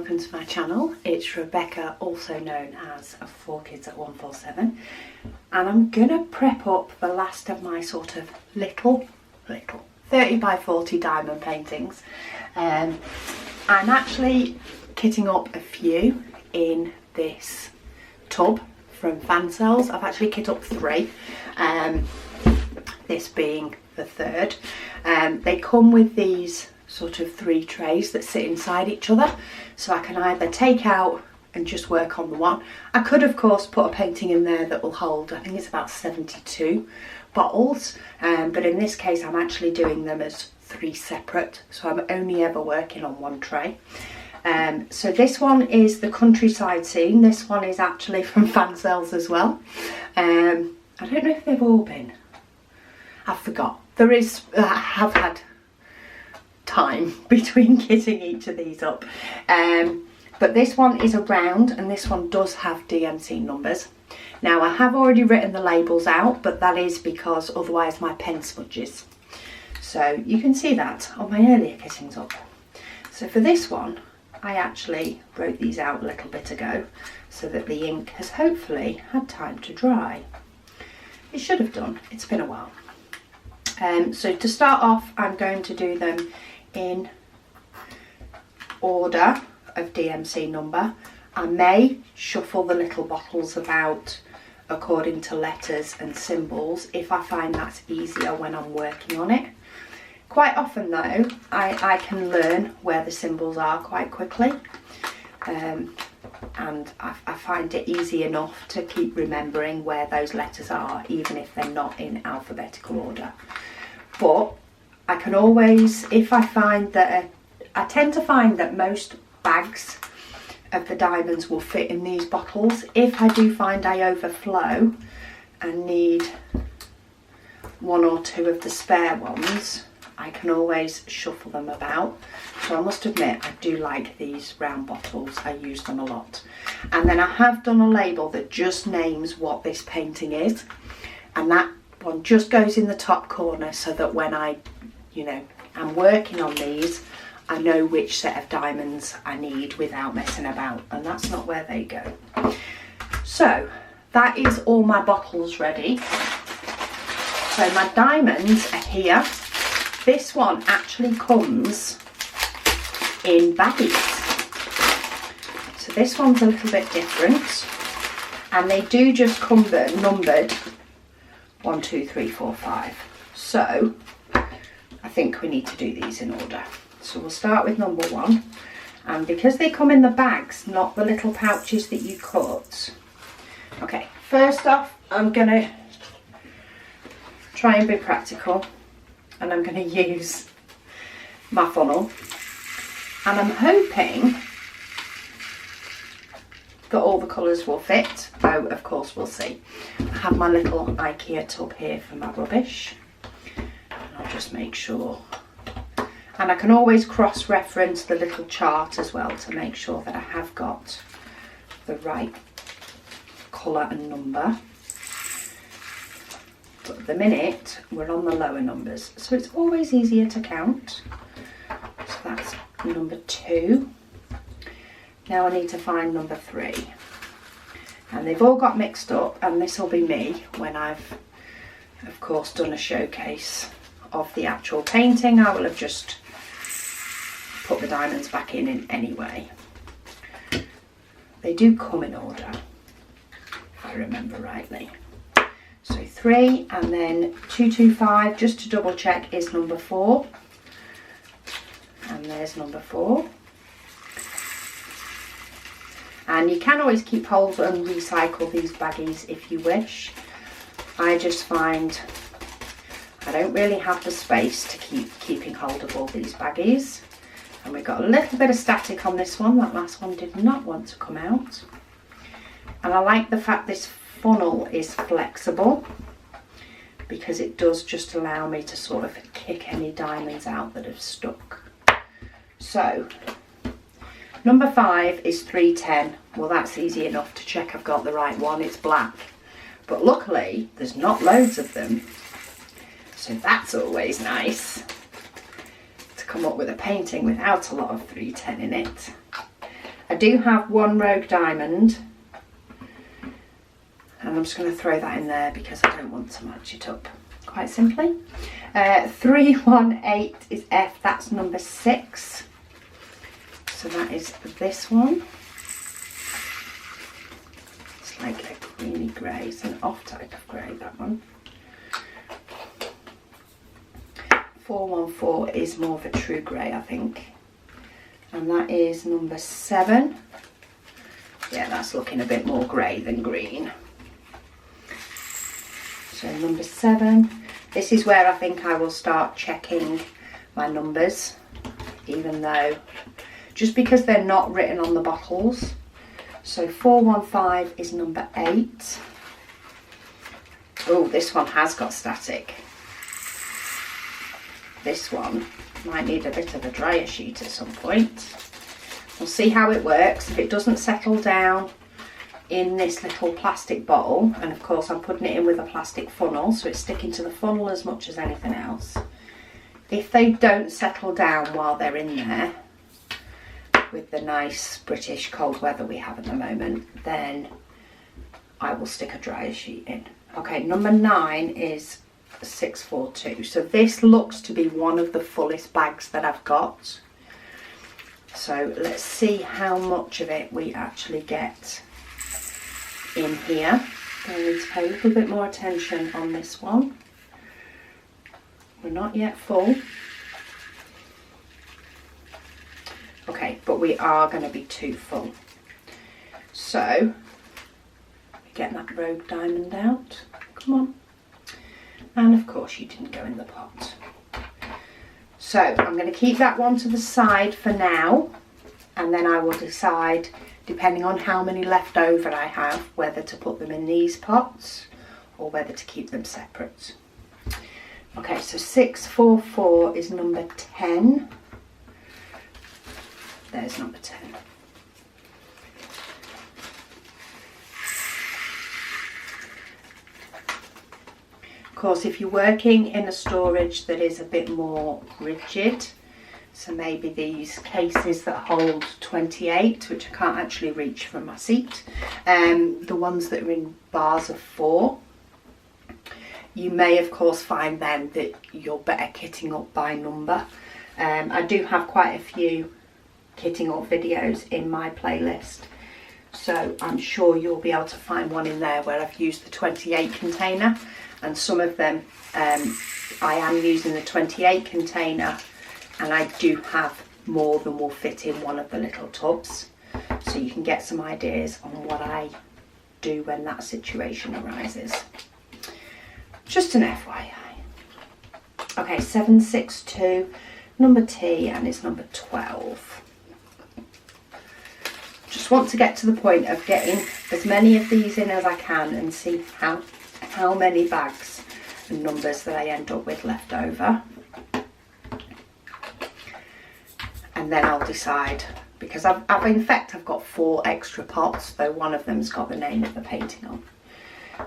welcome to my channel. It's Rebecca, also known as 4Kids at 147, and I'm gonna prep up the last of my sort of little 30 by 40 diamond paintings. I'm actually kitting up a few in this tub from Fansales. I've actually kit up 3, this being the 3rd. They come with these sort of 3 trays that sit inside each other, so I can either take out and just work on the one. I could of course put a painting in there that will hold, I think it's about 72 bottles, but in this case I'm actually doing them as 3 separate, so I'm only ever working on 1 tray. So this one is the countryside scene. This one is actually from Fansales as well. I don't know if they've all been, I forgot. There is, I have had time between kitting each of these up, but this one is a round and this one does have DMC numbers. Now I have already written the labels out, but that is because otherwise my pen smudges, so you can see that on my earlier kittings up. So for this one I actually wrote these out a little bit ago so that the ink has hopefully had time to dry. It should have done, it's been a while. So to start off I'm going to do them in order of DMC number. I may shuffle the little bottles about according to letters and symbols if I find that's easier when I'm working on it. Quite often though, I can learn where the symbols are quite quickly, and I find it easy enough to keep remembering where those letters are, even if they're not in alphabetical order. But I can always, if I find that, I tend to find that most bags of the diamonds will fit in these bottles. If I do find I overflow and need 1 or 2 of the spare ones, I can always shuffle them about. So I must admit I do like these round bottles, I use them a lot. And then I have done a label that just names what this painting is, and that one just goes in the top corner so that when I'm working on these, I know which set of diamonds I need without messing about, and that's not where they go. So that is all my bottles ready. So my diamonds are here. This one actually comes in baggies. So this one's a little bit different, and they do just come numbered 1, 2, 3, 4, 5. So I think we need to do these in order. So we'll start with number 1, and because they come in the bags, not the little pouches that you cut. Okay, first off I'm gonna try and be practical, and I'm gonna use my funnel, and I'm hoping that all the colours will fit, though of course we'll see. I have my little IKEA tub here for my rubbish. I'll just make sure, and I can always cross-reference the little chart as well to make sure that I have got the right colour and number. But at the minute we're on the lower numbers, so it's always easier to count. So that's number 2. Now I need to find number 3, and they've all got mixed up, and this will be me when I've of course done a showcase of the actual painting. I will have just put the diamonds back in anyway. They do come in order if I remember rightly. So 3, and then 225, just to double check, is number 4, and there's number 4. And you can always keep hold and recycle these baggies if you wish. I just find I don't really have the space to keeping hold of all these baggies. And we've got a little bit of static on this one. That last one did not want to come out. And I like the fact this funnel is flexible, because it does just allow me to sort of kick any diamonds out that have stuck. So number 5 is 310. Well, that's easy enough to check I've got the right one. It's black, but luckily there's not loads of them, so that's always nice to come up with a painting without a lot of 310 in it. do have one rogue diamond, and I'm just going to throw that in there because I don't want to match it up, quite simply. 318 is F, that's number 6. So that is this one. It's like a creamy grey, it's an off type of grey, that one. 414 is more of a true grey, I think. And that is number 7. Yeah, that's looking a bit more grey than green. So number 7. This is where I think I will start checking my numbers, even though, just because they're not written on the bottles. So 415 is number 8. Oh, this one has got static. This one might need a bit of a dryer sheet at some point. We'll see how it works. If it doesn't settle down in this little plastic bottle, and of course I'm putting it in with a plastic funnel, so it's sticking to the funnel as much as anything else. If they don't settle down while they're in there, with the nice British cold weather we have at the moment, then I will stick a dryer sheet in. Okay, number 9 is 642. So this looks to be one of the fullest bags that I've got. So let's see how much of it we actually get in here. I need to pay a little bit more attention on this one. We're not yet full. Okay, but we are going to be too full. So, get that rogue diamond out. Come on. And of course you didn't go in the pot. So I'm going to keep that one to the side for now, and then I will decide, depending on how many left over I have, whether to put them in these pots or whether to keep them separate. Okay, so 644 is number 10. There's number 10. Of course, if you're working in a storage that is a bit more rigid, so maybe these cases that hold 28, which I can't actually reach from my seat, the ones that are in bars of 4, you may of course find then that you're better kitting up by number. I do have quite a few kitting up videos in my playlist, so I'm sure you'll be able to find one in there where I've used the 28 container, and some of them I am using the 28 container, and I do have more than will fit in one of the little tubs, so you can get some ideas on what I do when that situation arises. Just an FYI. Okay, 762, number T, and it's number 12. Just want to get to the point of getting as many of these in as I can and see how many bags and numbers that I end up with left over. And then I'll decide, because I've in fact I've got 4 extra pots, though one of them's got the name of the painting on.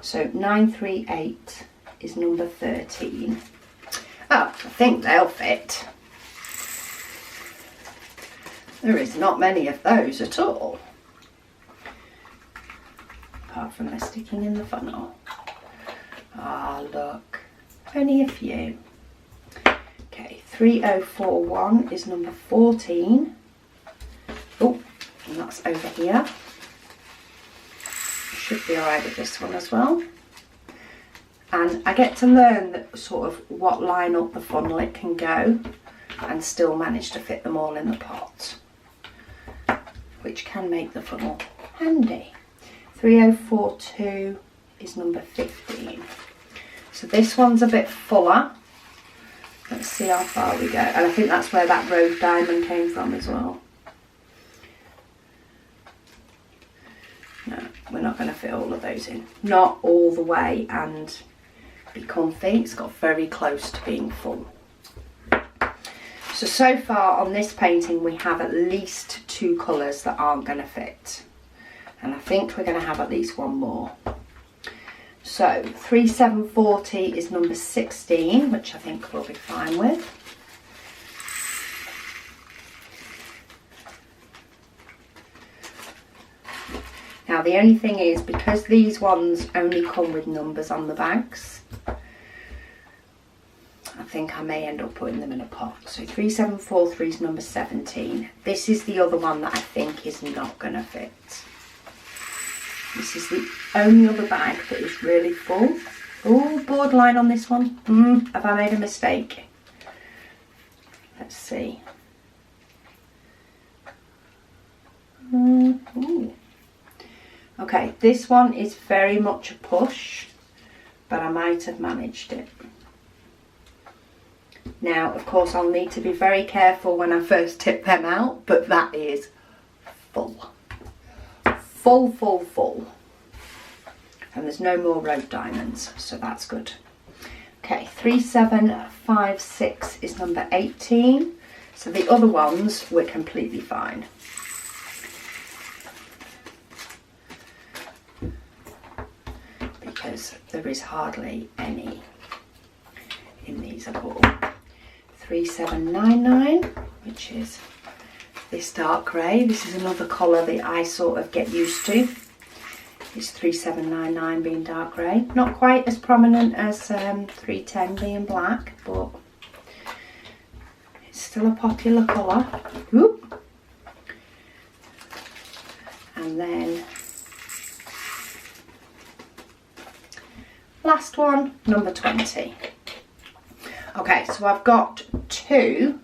So 938 is number 13. Oh, I think they'll fit. There is not many of those at all, apart from they're sticking in the funnel. Ah, look, only a few. Okay, 3041 is number 14. Oh, and that's over here. Should be alright with this one as well. And I get to learn that sort of what line up the funnel it can go and still manage to fit them all in the pot, which can make the funnel handy. 3042 is number 15. So this one's a bit fuller. Let's see how far we go. And I think that's where that rogue diamond came from as well. No, we're not going to fit all of those in. Not all the way and be comfy. It's got very close to being full. So far on this painting we have at least 2 colours that aren't going to fit. And I think we're going to have at least one more. So 3740 is number 16, which I think we'll be fine with. Now the only thing is, because these ones only come with numbers on the bags, I think I may end up putting them in a pot. So 3743 is number 17. This is the other one that I think is not going to fit. This is the only other bag that is really full. Oh, borderline on this one. Have I made a mistake? Let's see. Ooh. Okay, this one is very much a push, but I might have managed it. Now, of course, I'll need to be very careful when I first tip them out, but that is full. Full, full, full. And there's no more road diamonds, so that's good. Okay, 3756 is number 18. So the other ones were completely fine. Because there is hardly any in these at all. 3799, which is this dark grey. This is another colour that I sort of get used to. It's 3799 being dark grey. Not quite as prominent as 310 being black, but it's still a popular colour. Whoop. And then last one, number 20. Okay, so I've got two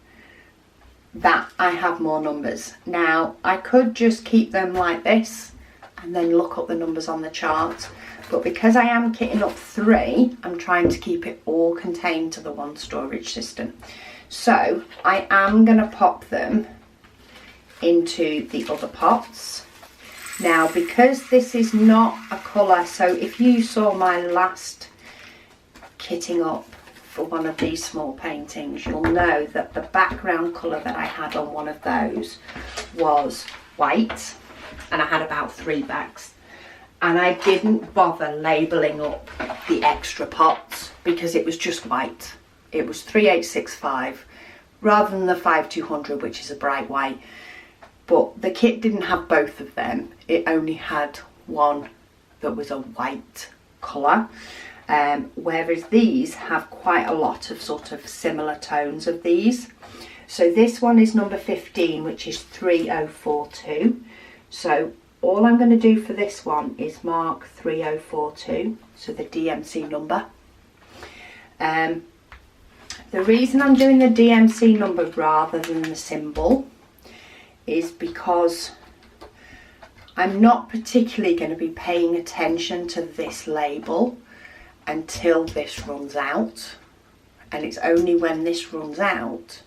that I have more numbers. Now, I could just keep them like this and then look up the numbers on the chart, but because I am kitting up three, I'm trying to keep it all contained to the one storage system. So I am going to pop them into the other pots. Now, because this is not a colour, so if you saw my last kitting up for one of these small paintings, you'll know that the background colour that I had on one of those was white, and I had about 3 bags, and I didn't bother labelling up the extra pots because it was just white. It was 3865 rather than the 5200, which is a bright white, but the kit didn't have both of them. It only had one that was a white colour. Whereas these have quite a lot of sort of similar tones of these. So this one is number 15, which is 3042. So all I'm going to do for this one is mark 3042, so the DMC number. The reason I'm doing the DMC number rather than the symbol is because I'm not particularly going to be paying attention to this label until this runs out, and it's only when this runs out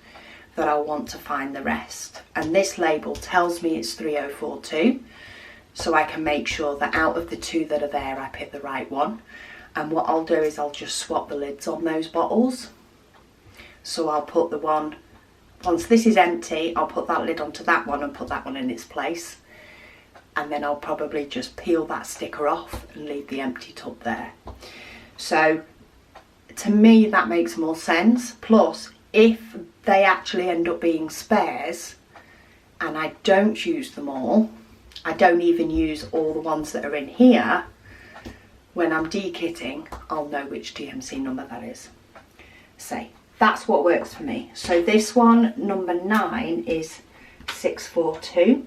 that I'll want to find the rest. And this label tells me it's 3042, so I can make sure that out of the 2 that are there I pick the right one. And what I'll do is I'll just swap the lids on those bottles. So I'll put the one, once this is empty, I'll put that lid onto that one and put that one in its place, and then I'll probably just peel that sticker off and leave the empty tub there. So to me that makes more sense. Plus, if they actually end up being spares and I don't use them all, I don't even use all the ones that are in here, when I'm de-kitting, I'll know which DMC number that is. So that's what works for me. So this one, number 9, is 642.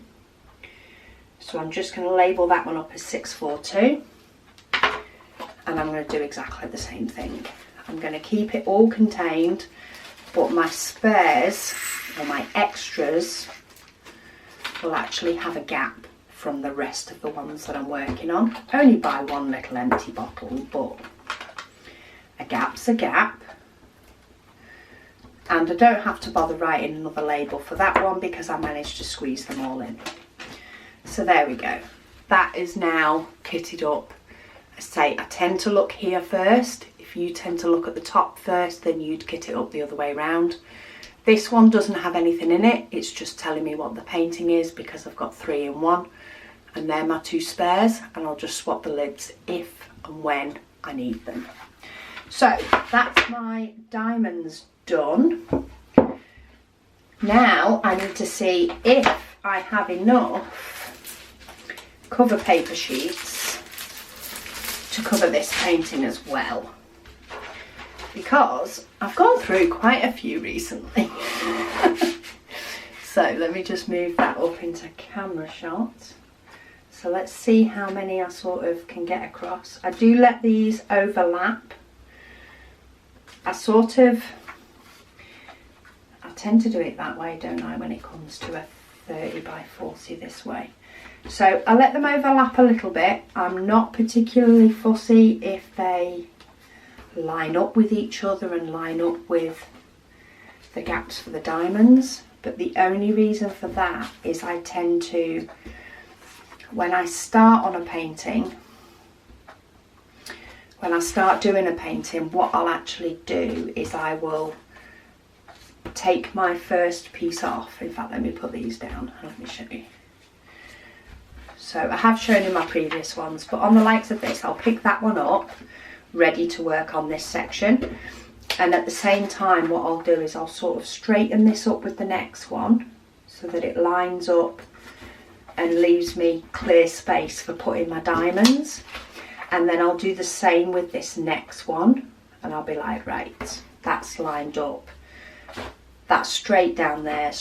So I'm just going to label that one up as 642. And I'm going to do exactly the same thing. I'm going to keep it all contained, but my spares or my extras will actually have a gap from the rest of the ones that I'm working on. Only by one little empty bottle, but a gap's a gap. And I don't have to bother writing another label for that one because I managed to squeeze them all in. So there we go. That is now kitted up. I say I tend to look here first. If you tend to look at the top first, then you'd kit it up the other way around. This one doesn't have anything in it. It's just telling me what the painting is because I've got 3 in one. And they're my 2 spares, and I'll just swap the lids if and when I need them. So that's my diamonds done. Now I need to see if I have enough cover paper sheets to cover this painting as well, because I've gone through quite a few recently. So let me just move that up into camera shot. So let's see how many I sort of can get across. I do let these overlap. I tend to do it that way, don't I, when it comes to a 30 by 40 this way. So I let them overlap a little bit. I'm not particularly fussy if they line up with each other and line up with the gaps for the diamonds. But the only reason for that is I tend to, when I start on a painting, when I start doing a painting, what I'll actually do is I will take my first piece off. In fact, let me put these down and let me show you. So I have shown in my previous ones, but on the likes of this, I'll pick that one up, ready to work on this section. And at the same time, what I'll do is I'll sort of straighten this up with the next one so that it lines up and leaves me clear space for putting my diamonds. And then I'll do the same with this next one, and I'll be like, right, that's lined up. That's straight down there,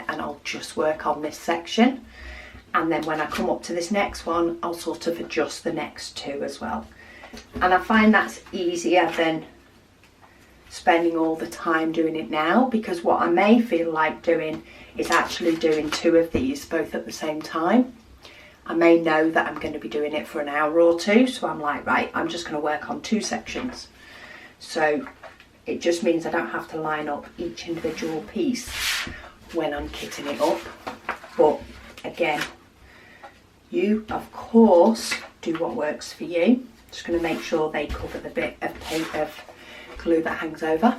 and I'll just work on this section. And then when I come up to this next one, I'll sort of adjust the next two as well. And I find that's easier than spending all the time doing it now, because what I may feel like doing is actually doing two of these both at the same time. I may know that I'm going to be doing it for an hour or two, so I'm like, right, I'm just going to work on two sections. So it just means I don't have to line up each individual piece when I'm kitting it up. But again, you of course do what works for you. Just going to make sure they cover the bit of paper, of glue that hangs over.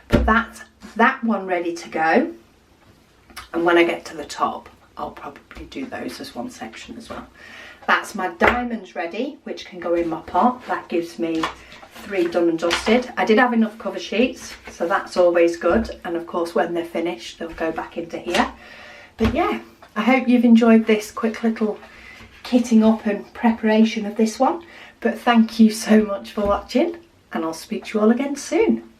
But that's that one ready to go. And when I get to the top, I'll probably do those as one section as well. That's my diamonds ready, which can go in my pot. That gives me 3 done and dusted. I did have enough cover sheets, so that's always good. And of course, when they're finished, they'll go back into here. But yeah, I hope you've enjoyed this quick little kitting up and preparation of this one. But thank you so much for watching, and I'll speak to you all again soon.